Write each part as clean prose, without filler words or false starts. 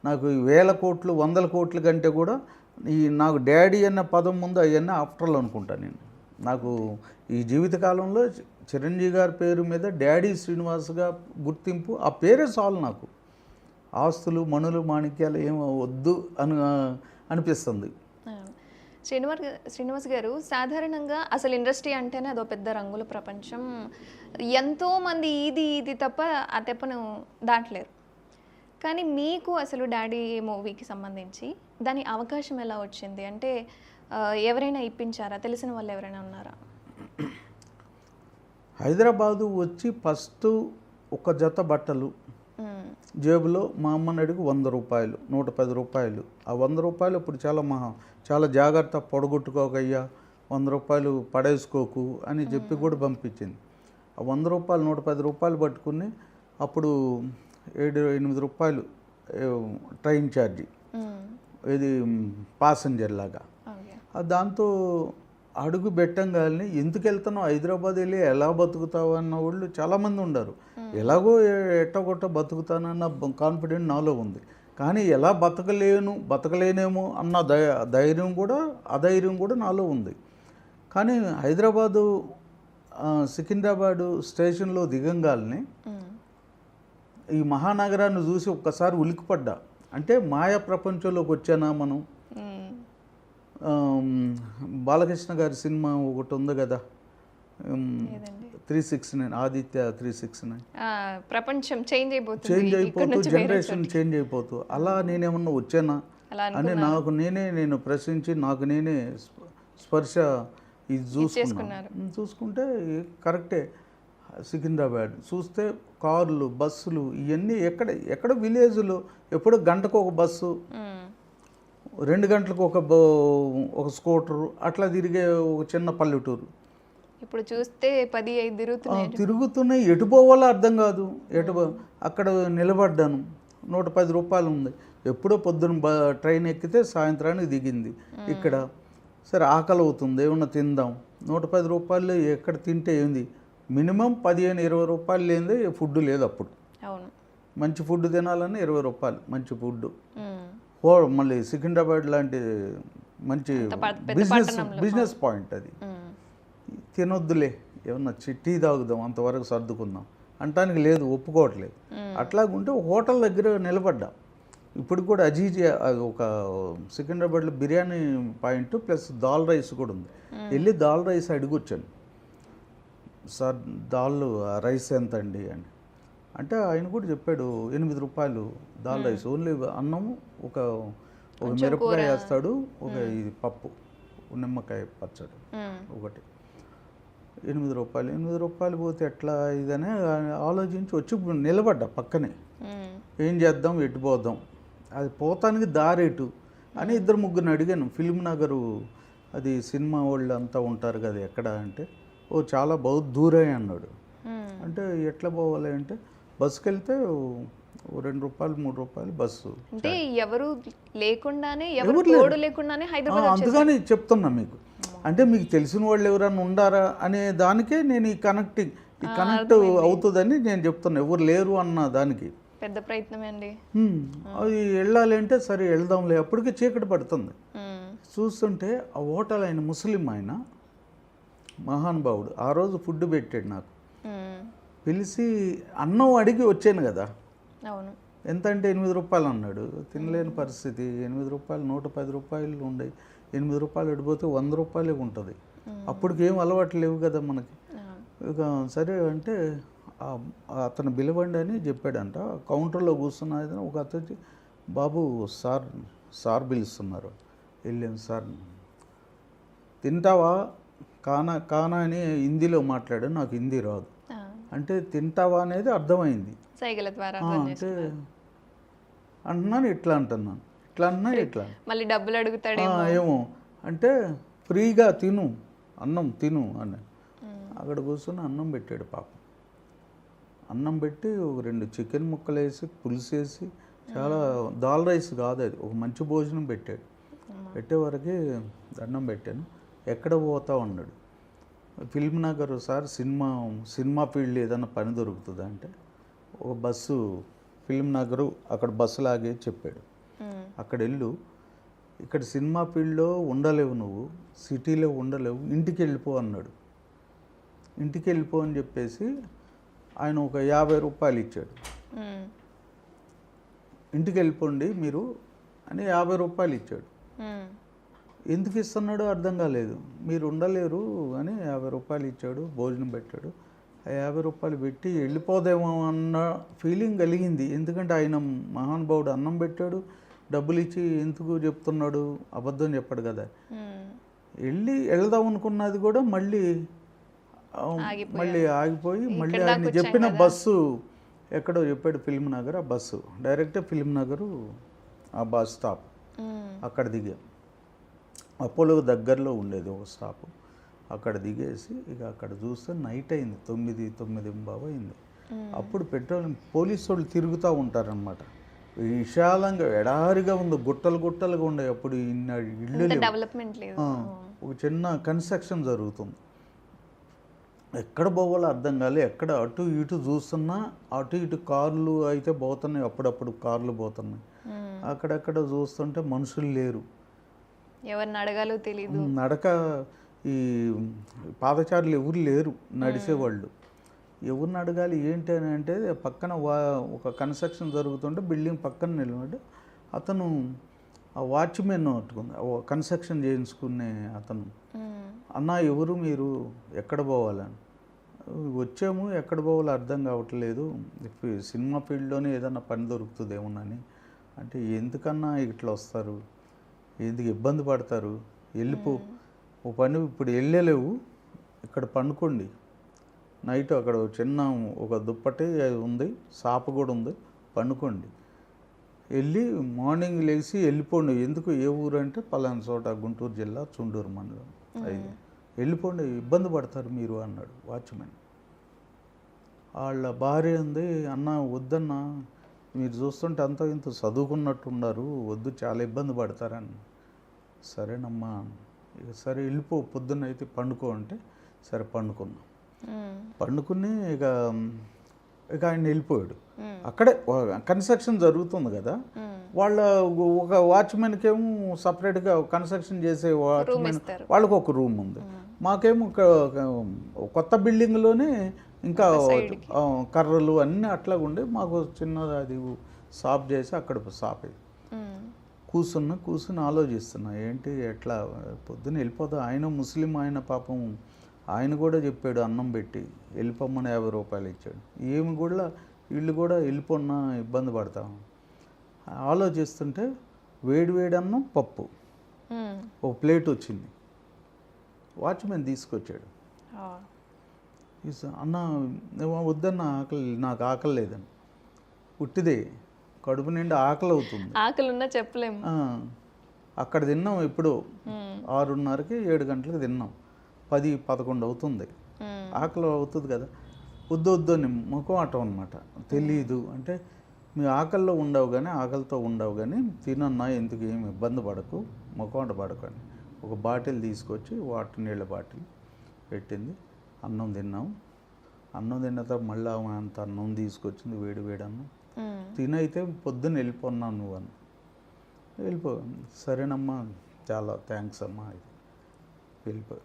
నాకు ఈ 1000 కోట్లు 100 కోట్ల కంటే కూడా నాకు డాడీ అన్న పదం ముందు అవన్నీ ఆఫ్టర్లో అనుకుంటాను నేను. నాకు ఈ జీవితకాలంలో చిరంజీవి గారి పేరు మీద డాడీ శ్రీనివాస్గా గుర్తింపు, ఆ పేరే చాలు నాకు. ఆస్తులు మణులు మాణిక్యాలు ఏం వద్దు అనిపిస్తుంది. శ్రీనివాస్ గారు, సాధారణంగా అసలు ఇండస్ట్రీ అంటేనే అదో పెద్ద రంగుల ప్రపంచం. ఎంతోమంది ఇది తప్ప ఆ తెప్పను దాటలేరు. కానీ మీకు అసలు డాడీ మూవీకి సంబంధించి దాని అవకాశం ఎలా వచ్చింది? అంటే ఎవరైనా ఇప్పించారా? తెలిసిన వాళ్ళు ఎవరైనా ఉన్నారా? హైదరాబాదు వచ్చి ఫస్ట్ ఒక జత బట్టలు జేబులో మా అమ్మని అడిగి 100 రూపాయలు, 110 రూపాయలు. ఆ 100 రూపాయలు ఇప్పుడు చాలా జాగ్రత్త, పొడగొట్టుకోకయ్యా, 100 రూపాయలు పడేసుకోకు అని చెప్పి కూడా పంపించింది. ఆ 100 రూపాయలు 110 రూపాయలు పట్టుకుని అప్పుడు 7-8 రూపాయలు ట్రైన్ ఛార్జీ, ఇది ప్యాసింజర్ లాగా. దాంతో అడుగు పెట్టంగానే ఎందుకు వెళ్తున్నావు, హైదరాబాద్ వెళ్ళి ఎలా బతుకుతావు అన్న వాళ్ళు చాలామంది ఉన్నారు. ఎలాగో ఎట్టగొట్ట బతుకుతానన్న కాన్ఫిడెంట్ నాలో ఉంది. కానీ ఎలా బతకలేనేమో అన్న ధైర్యం కూడా అధైర్యం కూడా నాలో ఉంది. కానీ హైదరాబాదు సికింద్రాబాదు స్టేషన్లో దిగంగాల్ని ఈ మహానగరాన్ని చూసి ఒక్కసారి ఉలిక్కిపడ్డా. అంటే మాయా ప్రపంచంలోకి వచ్చానా మనం. బాలకృష్ణ గారి సినిమా ఒకటి ఉంది కదా, 369, ఆదిత్య 369. ప్రపంచం చేంజ్ అయిపోతూ జనరేషన్ చేంజ్ అయిపోతూ అలా నేనేమన్నా వచ్చానా అని నేను ప్రశ్నించి నాకు నేనే స్పర్శ ఇది చూసుకుంటే కరెక్టే. సికింద్రాబాద్ చూస్తే కార్లు బస్సులు ఇవన్నీ ఎక్కడ విలేజ్లో ఎప్పుడో గంటకు ఒక బస్సు, 2 గంటలకు ఒక స్కూటరు, అట్లా తిరిగే ఒక చిన్న పల్లెటూరు. ఇప్పుడు చూస్తే 10-5 తిరుగుతున్నాయి. ఎటు పోవాలో అర్థం కాదు. అక్కడ నిలబడ్డాను. 110 రూపాయలు ఉంది. ఎప్పుడో పొద్దున ట్రైన్ ఎక్కితే సాయంత్రానికి దిగింది ఇక్కడ. సరే ఆకలి అవుతుంది, ఏమన్నా తిందాం. 110 రూపాయలు ఎక్కడ తింటే ఏంది, మినిమం 15-20 రూపాయలు లేనిదే ఫుడ్ లేదు అప్పుడు. మంచి ఫుడ్ తినాలని 20 రూపాయలు మంచి ఫుడ్. మళ్ళీ సికింద్రాబాద్ లాంటి మంచి బిజినెస్ పాయింట్ అది. తినొద్దులే, ఏమన్నా టీ తాగుదాం, అంతవరకు సర్దుకుందాం అంటానికి లేదు, ఒప్పుకోవట్లేదు. అట్లాగుంటే హోటల్ దగ్గర నిలబడ్డా. ఇప్పుడు కూడా అజీజ్ ఒక సికింద్రాబాద్లో బిర్యానీ పాయింట్ ప్లస్ దాల్ రైస్ కూడా ఉంది. వెళ్ళి దాల్ రైస్ అడిగొచ్చాను, సార్ దాల్ రైస్ ఎంత అండి అని. అంటే ఆయన కూడా చెప్పాడు 8 రూపాయలు దాల్ రైస్, ఓన్లీ అన్నము ఒక మిరపకాయ వేస్తాడు, ఒక ఇది పప్పు, నిమ్మకాయ పచ్చడి ఒకటి, 8 రూపాయలు. 8 రూపాయలు పోతే ఎట్లా ఇదనే ఆలోచించి వచ్చి నిలబడ్డా పక్కనే. ఏం చేద్దాం, ఎటు పోదాం, అది పోతానికి దారేటు అని 2-3 అడిగాను. ఫిల్మ్ నగరు అది సినిమా వాళ్ళు అంతా ఉంటారు కదా ఎక్కడ అంటే, చాలా దూరే అన్నాడు. అంటే ఎట్లా పోవాలి అంటే, బస్సుకి వెళ్తే 2 రూపాయలు 3 రూపాయలు బస్సు. అంటే ఎవరు లేకుండానే అందుకని చెప్తున్నా మీకు. అంటే మీకు తెలిసిన వాళ్ళు ఎవరైనా ఉండారా అనే దానికే నేను ఈ కనెక్ట్ అవుతుందని నేను చెప్తున్నా. ఎవరు లేరు అన్న దానికి పెద్ద ప్రయత్నమే అండి. అది వెళ్ళాలి అంటే సరే వెళ్దాంలే. అప్పటికే చీకటి పడుతుంది. చూస్తుంటే ఆ హోటల్ ఆయన ముస్లిం, ఆయన మహానుభావుడు. ఆ రోజు ఫుడ్ పెట్టాడు నాకు. పిలిచి అన్నం అడిగి వచ్చాను కదా, ఎంత అంటే 8 రూపాయలు అన్నాడు. తినలేని పరిస్థితి. 8 రూపాయలు 110 రూపాయలు ఉండే. 8 రూపాయలు ఎడిపోతే 100 రూపాయలే ఉంటుంది. అప్పటికి ఏం అలవాటు లేవు కదా మనకి. ఇక సరే అంటే అతను బిలవండి అని చెప్పాడంట. కౌంటర్లో కూర్చున్నది ఒక అతను, బాబు సార్ పిలుస్తున్నారు. వెళ్ళాను, సార్ తింటావా కానా అని హిందీలో మాట్లాడాను. నాకు హిందీ రాదు. అంటే తింటావా అనేది అర్థమైంది. అంటే అంటున్నాను, ఇట్లా అంటున్నాను, ఇట్లా అన్నా ఇట్లా మళ్ళీ డబ్బులు అడుగుతాడు ఏమో. అంటే ఫ్రీగా తిను, అన్నం తిను అని అక్కడ కూర్చొని అన్నం పెట్టాడు పాపం. అన్నం పెట్టి ఒక 2 చికెన్ ముక్కలు వేసి పులుసు వేసి, చాలా దాల్ రైస్ కాదు అది, ఒక మంచి భోజనం పెట్టాడు. పెట్టేవరకు దండం పెట్టాను. ఎక్కడ పోతావు అన్నాడు. Film Nagar sir, cinema field ఏదైనా పని దొరుకుతుందా అంటే, ఒక బస్సు ఫిల్మ్ నగరు, అక్కడ బస్సు లాగే చెప్పాడు. అక్కడ వెళ్ళు, ఇక్కడ సినిమా ఫీల్డ్లో ఉండలేవు, నువ్వు సిటీలో ఉండలేవు, ఇంటికి వెళ్ళిపో అన్నాడు. ఇంటికి వెళ్ళిపో అని చెప్పేసి ఆయన ఒక 50 రూపాయలు ఇచ్చాడు. ఇంటికి వెళ్ళిపోండి మీరు అని 50 రూపాయలు ఇచ్చాడు. ఎందుకు ఇస్తున్నాడో అర్థం కాలేదు. మీరు ఉండలేరు అని 50 రూపాయలు ఇచ్చాడు, భోజనం పెట్టాడు. ఆ 50 రూపాయలు పెట్టి వెళ్ళిపోదేమో అన్న ఫీలింగ్ కలిగింది. ఎందుకంటే ఆయన మహానుభావుడు అన్నం పెట్టాడు, డబ్బులు ఇచ్చి ఎందుకు చెప్తున్నాడు, అబద్ధం చెప్పాడు కదా. వెళ్దాం అనుకున్నది కూడా మళ్ళీ ఆగిపోయి మళ్ళీ ఆయన చెప్పిన బస్సు ఎక్కడో చెప్పాడు, ఫిల్మ్ నగర్. ఆ బస్సు డైరెక్ట్ ఫిల్మ్ నగరు, ఆ బస్ స్టాప్ అక్కడ దిగాం. అపోలో దగ్గరలో ఉండేది ఒక స్టాప్. అక్కడ దిగేసి ఇక అక్కడ చూస్తే నైట్ అయింది, 9:30 అయింది. అప్పుడు పెట్రోలియం పోలీసు వాళ్ళు తిరుగుతూ ఉంటారనమాట. విశాలంగా ఎడారిగా ఉంది, గుట్టలుగా ఉండే. అప్పుడు ఇల్లు ఒక చిన్న కన్స్ట్రక్షన్ జరుగుతుంది. ఎక్కడ పోవాలో అర్థం కాలే. ఎక్కడ అటు ఇటు చూస్తున్నా అటు ఇటు కార్లు అయితే పోతున్నాయి, అప్పుడప్పుడు కార్లు పోతున్నాయి. అక్కడెక్కడ చూస్తుంటే మనుషులు లేరు, ఎవరిని అడగాలో తెలియదు. నడక ఈ పాదచారులు ఎవరు లేరు, నడిచేవాళ్ళు. ఎవరిని అడగాలి ఏంటి అని అంటే పక్కన ఒక కన్స్ట్రక్షన్ జరుగుతుంటే బిల్డింగ్ పక్కన నిలబడి అతను ఆ వాచ్మెన్ అట్టుకుంది, కన్స్ట్రక్షన్ చేయించుకునే అతను. అన్న ఎవరు మీరు, ఎక్కడ పోవాలని? వచ్చాము, ఎక్కడ పోవాలో అర్థం కావట్లేదు, సినిమా ఫీల్డ్లోనే ఏదన్నా పని దొరుకుతుందేమోనని. అంటే ఎందుకన్నా ఇట్లా వస్తారు, ఎందుకు ఇబ్బంది పడతారు, వెళ్ళిపో, ఓ పని ఇప్పుడు వెళ్ళలేవు, ఇక్కడ పండుకోండి నైట్. అక్కడ చిన్న ఒక దుప్పటి ఉంది, సాప కూడా ఉంది, పండుకోండి, వెళ్ళి మార్నింగ్ లేచి వెళ్ళిపోండి. ఎందుకు, ఏ ఊరు అంటే పలానా చోట, గుంటూరు జిల్లా చుండూరు మండలం, వెళ్ళిపోండి, ఇబ్బంది పడతారు మీరు అన్నాడు వాచ్మెన్. వాళ్ళ భార్య ఉంది, అన్న వద్దన్న, మీరు చూస్తుంటే అంత ఇంత చదువుకున్నట్టు ఉన్నారు, వద్దు, చాలా ఇబ్బంది పడతారని. సరేనమ్మా, ఇక సరే వెళ్ళిపో, పొద్దున్న అయితే పండుకో అంటే సరే పండుకున్నాం. పండుకుని ఇక ఆయన వెళ్ళిపోయాడు. అక్కడే కన్స్ట్రక్షన్ జరుగుతుంది కదా, వాళ్ళ ఒక వాచ్మెన్కి ఏమో సపరేట్గా కన్స్ట్రక్షన్ చేసే వాచ్మెన్ వాళ్ళకు ఒక రూమ్ ఉంది. మాకేమో కొత్త బిల్డింగ్లోనే ఇంకా కర్రలు అన్నీ అట్లా ఉండి మాకు చిన్నది అది సాఫ్ చేసి అక్కడ సాఫ్ అయ్యి కూర్చుని ఆలోచిస్తున్నా, ఏంటి ఎట్లా పొద్దున్న వెళ్ళిపోతాం. ఆయన ముస్లిం, ఆయన పాపం ఆయన కూడా చెప్పాడు అన్నం పెట్టి వెళ్ళిపోమ్మని 50 రూపాయలు ఇచ్చాడు. ఏమి కూడా వీళ్ళు కూడా వెళ్ళిపోన్నా ఇబ్బంది పడతాం. ఆలోచిస్తుంటే వేడి అన్నం పప్పు ఒక ప్లేట్ వచ్చింది, వాచ్మెన్ తీసుకొచ్చాడు. అన్న వద్దన్న, నాకు ఆకలి లేదని. ఉట్టిదే కడుపు నిండా ఆకలి అవుతుంది, ఆకలి ఉన్నా చెప్పలేము. అక్కడ తిన్నాం ఎప్పుడు 6:30కి 7 గంటలకు తిన్నాం, 10-11 అవుతుంది, ఆకలి అవుతుంది కదా. వద్దు అని ముఖం ఆటం అనమాట. తెలీదు అంటే మీ ఆకలిలో ఉండవు కానీ, ఆకలితో ఉండవు కానీ తినన్నా, ఎందుకు ఏమి ఇబ్బంది పడకు, ముఖం ఆట పడకు అని ఒక బాటిల్ తీసుకొచ్చి వాటర్ నీళ్ళ బాటిల్ పెట్టింది. అన్నం తిన్నాం. అన్నం తిన్న తర్వాత మళ్ళీ అంత అన్నం తీసుకొచ్చింది, వేడి అన్నం. తినైతే పొద్దున్న వెళ్ళిపోన్నాను నువ్వు అని. వెళ్ళిపో, సరేనమ్మా, చాలా థ్యాంక్స్ అమ్మా. వెళ్ళిపో.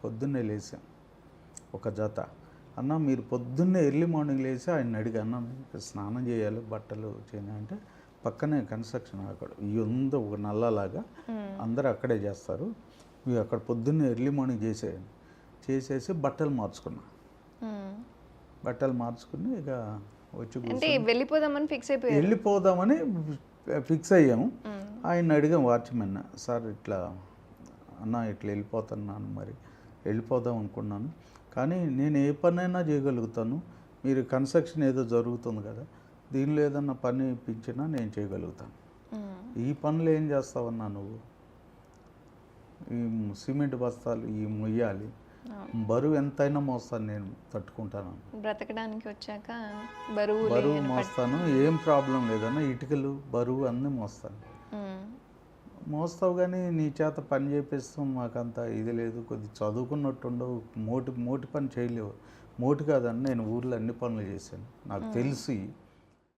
పొద్దున్నే లేచాం ఒక జత. అన్న మీరు పొద్దున్నే ఎర్లీ మార్నింగ్ లేచి ఆయన అడిగి, అన్న స్నానం చేయాలి, బట్టలు చేయాలి అంటే పక్కనే కన్స్ట్రక్షన్ అక్కడ ఉంది ఒక నల్లలాగా, అందరూ అక్కడే చేస్తారు, మీరు అక్కడ పొద్దున్నే ఎర్లీ మార్నింగ్ చేసేసి బట్టలు మార్చుకున్నా. బట్టలు మార్చుకుని ఇక వచ్చి వెళ్ళిపోదామని ఫిక్స్ అయ్యాము. ఆయన అడిగాం వాచ్మెన్, సార్ ఇట్లా అన్న ఇట్లా వెళ్ళిపోతున్నాను, మరి వెళ్ళిపోదాం అనుకున్నాను, కానీ నేను ఏ పనైనా చేయగలుగుతాను, మీరు కన్స్ట్రక్షన్ ఏదో జరుగుతుంది కదా, దీనిలో ఏదన్నా పని ఇప్పించినా నేను చేయగలుగుతాను, ఈ పనులు ఏం చేస్తావన్నా నువ్వు, ఈ సిమెంట్ బస్తాలు ఈ మొయ్యాలి, బరువు ఎంతైనా మోస్తాను, నేను తట్టుకుంటాను, బ్రతకడానికి వచ్చాక బరువు మోస్తాను, ఏం ప్రాబ్లం లేదన్నా, ఇటుకలు బరువు అన్నీ మోస్తావు కానీ నీ చేత పని చేపిస్తాం మాకంతా ఇది లేదు, కొద్ది చదువుకున్నట్టుండవు, మోటి పని చేయలేవు. మోటి కాదని నేను ఊర్లో అన్ని పనులు చేశాను, నాకు తెలిసి